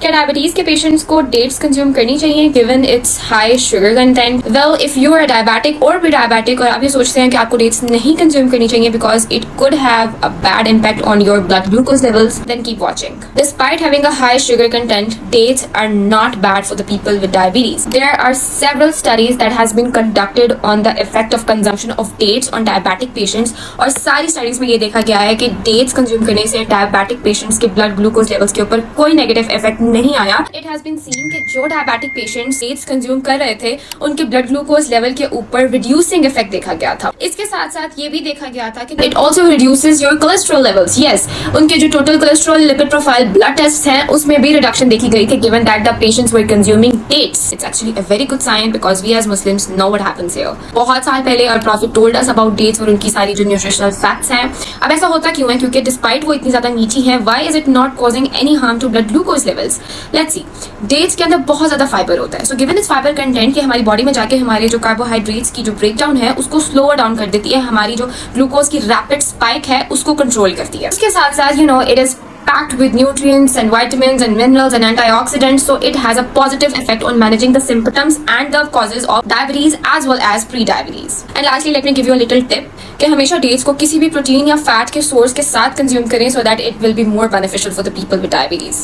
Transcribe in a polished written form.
क्या डायबिटीज के पेशेंट्स को डेट्स कंज्यूम करनी चाहिए given it's high sugar content? Well, if you are diabetic और प्री डायबिटिक और आप ये सोचते हैं कि आपको डेट्स नहीं कंज्यूम करनी चाहिए because it could have a bad impact on your blood glucose levels, then keep watching. Despite having a high sugar content, dates are not bad for the people with diabetes. There are several studies that has been conducted on the effect of consumption of dates on diabetic patients और सारी studies में ये देखा गया है कि dates consume करने से डायबिटिक पेशेंट्स के ब्लड ग्लूकोज लेवल्स के ऊपर कोई नेगेटिव इफेक्ट नहीं आया. इट हैज बीन सीन कि जो डायबिटिक पेशेंट्स डेट्स कंज्यूम कर रहे थे उनके ब्लड ग्लूकोज लेवल के ऊपर रिड्यूसिंग इफेक्ट देखा गया था. इसके साथ साथ ये भी देखा गया था कि it also reduces your cholesterol levels. Yes, उनके जो total cholesterol lipid profile blood test हैं उसमें भी रिडक्शन देखी गई थी given that the patients were consuming dates. It's actually a very good sign because we as Muslims know what happens here. बहुत साल पहले और prophet told us about dates और उनकी सारी जो न्यूट्रिशनल फैक्ट्स हैं. अब ऐसा होता क्यों है? क्योंकि डिस्पाइट वो इतनी ज्यादा मीठी है, why is it not causing any harm to blood glucose levels? Let's see. Dates के अंदर बहुत ज्यादा फाइबर होता है. So given it's fibre content कि हमारी बॉडी में जाके हमारे जो कार्बोहाइड्रेट्स की जो ब्रेक डाउन है उसको स्लोअर डाउन कर देती है, हमारी जो ग्लूकोज की रैपिड स्पाइक है उसको कंट्रोल करती है. उसके साथ साथ it is packed with nutrients and vitamins and minerals and antioxidants, so it has a positive effect on managing the symptoms and the causes of diabetes as well as pre-diabetes. And lastly, let me give you a little tip कि हमेशा dates को किसी भी protein या fat के source के साथ consume करें so that it will be more beneficial for the people with diabetes.